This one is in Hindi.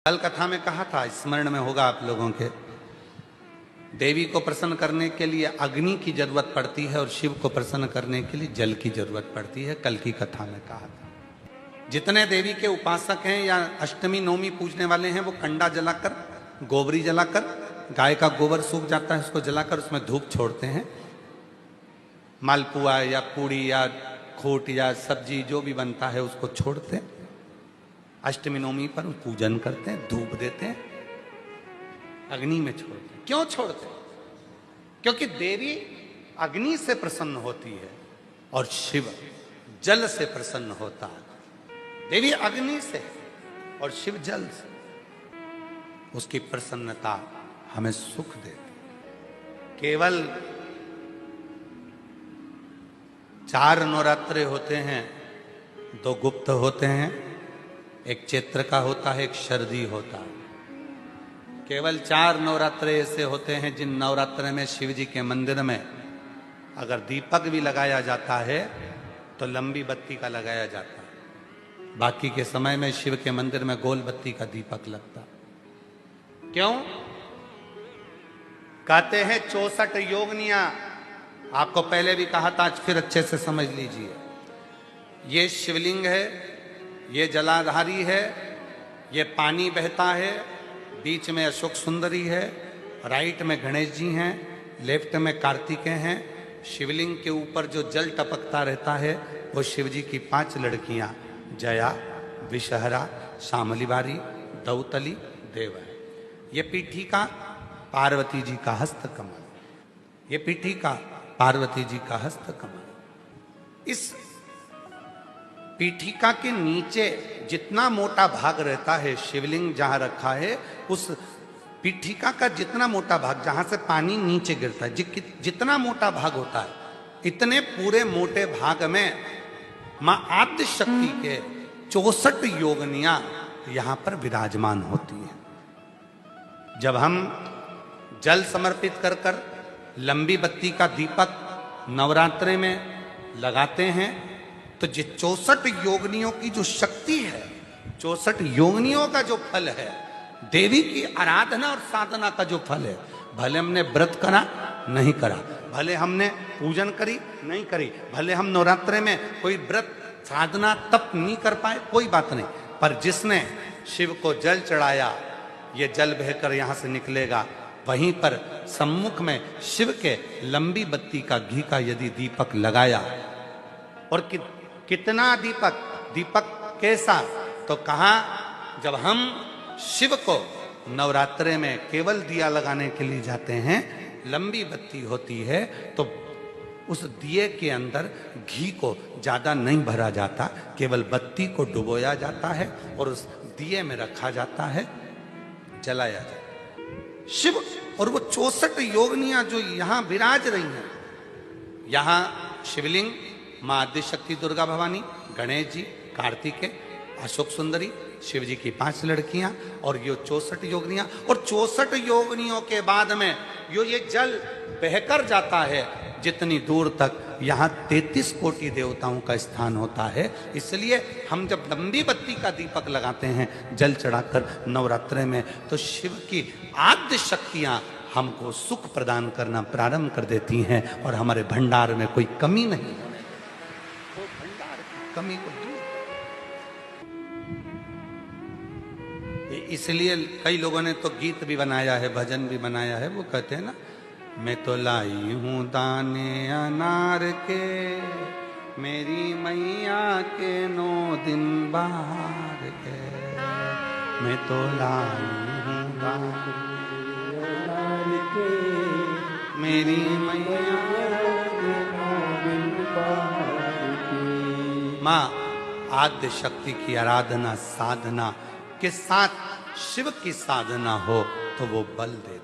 कल कथा में कहा था, स्मरण में होगा आप लोगों के, देवी को प्रसन्न करने के लिए अग्नि की जरूरत पड़ती है और शिव को प्रसन्न करने के लिए जल की जरूरत पड़ती है। कल की कथा में कहा था। जितने देवी के उपासक हैं या अष्टमी नवमी पूजने वाले हैं, वो कंडा जलाकर, गोबरी जलाकर, गाय का गोबर सूख जाता है उसको जलाकर उसमें धूप छोड़ते हैं। मालपुआ या पूड़ी या खोट या सब्जी जो भी बनता है उसको छोड़ते हैं। अष्टमी नवमी पर पूजन करते हैं, धूप देते हैं, अग्नि में छोड़ते हैं। क्यों छोड़ते हैं? क्योंकि देवी अग्नि से प्रसन्न होती है और शिव जल से प्रसन्न होता है। देवी अग्नि से और शिव जल से। उसकी प्रसन्नता हमें सुख देती। केवल 4 नवरात्रे होते हैं, 2 गुप्त होते हैं, एक चैत्र का होता है, एक शरदी होता है। केवल 4 नवरात्रे ऐसे होते हैं जिन नवरात्रे में शिव जी के मंदिर में अगर दीपक भी लगाया जाता है तो लंबी बत्ती का लगाया जाता है। बाकी के समय में शिव के मंदिर में गोल बत्ती का दीपक लगता। क्यों? कहते हैं 64 योगनियां। आपको पहले भी कहा था, आज फिर अच्छे से समझ लीजिए। ये शिवलिंग है, ये जलाधारी है, ये पानी बहता है, बीच में अशोक सुंदरी है, राइट में गणेश जी हैं, लेफ्ट में कार्तिकेय हैं। शिवलिंग के ऊपर जो जल टपकता रहता है वो शिव जी की 5 लड़कियां जया, विषहरा, शामलीबारी, दौतली, देव है। ये पीठिका पार्वती जी का हस्त कमल। ये पीठिका पार्वती जी का हस्त कमल। इस पीठिका के नीचे जितना मोटा भाग रहता है, शिवलिंग जहां रखा है उस पीठिका का जितना मोटा भाग, जहां से पानी नीचे गिरता है, जितना मोटा भाग होता है, इतने पूरे मोटे भाग में मां आद्य शक्ति के 64 योगनियां यहां पर विराजमान होती हैं। जब हम जल समर्पित कर कर लंबी बत्ती का दीपक नवरात्रे में लगाते हैं तो जो 64 योगनियों की जो शक्ति है, 64 योगनियों का जो फल है, देवी की आराधना और साधना का जो फल है, भले हमने व्रत करा नहीं करा, भले हमने पूजन करी नहीं करी, भले हम नवरात्रे में कोई व्रत साधना तप नहीं कर पाए, कोई बात नहीं, पर जिसने शिव को जल चढ़ाया, ये जल बहकर यहां से निकलेगा। वहीं पर सम्मुख में शिव के लंबी बत्ती का घी का यदि दीपक लगाया, और कितना दीपक कैसा? तो कहा, जब हम शिव को नवरात्रे में केवल दिया लगाने के लिए जाते हैं, लंबी बत्ती होती है तो उस दिए के अंदर घी को ज्यादा नहीं भरा जाता, केवल बत्ती को डुबोया जाता है और उस दिए में रखा जाता है, जलाया जाता है। शिव और वो 64 योगनियां जो यहां विराज रही हैं, यहां शिवलिंग, मां आद्य शक्ति दुर्गा भवानी, गणेश जी, कार्तिकेय, अशोक सुंदरी, शिव जी की 5 लड़कियां और ये 64 योगनियां। और 64 योगनियों के बाद में ये जल बहकर जाता है जितनी दूर तक, यहां 33 कोटि देवताओं का स्थान होता है। इसलिए हम जब लंबी बत्ती का दीपक लगाते हैं जल चढ़ाकर नवरात्रे में, तो शिव की आद्य शक्तियां हमको सुख प्रदान करना प्रारंभ कर देती हैं और हमारे भंडार में कोई कमी नहीं है। भंडार की कमी को दूर। इसलिए कई लोगों ने तो गीत भी बनाया है, भजन भी बनाया है। वो कहते हैं ना, मैं तो लाई हूं दाने अनार के, मेरी मैया के 9 दिन बाहर के। मैं तो लाई हूं दाने अनार के, मेरी मैया के 9 दिन बाहर के। माँ आद्य शक्ति की आराधना साधना के साथ शिव की साधना हो तो वो बल दे।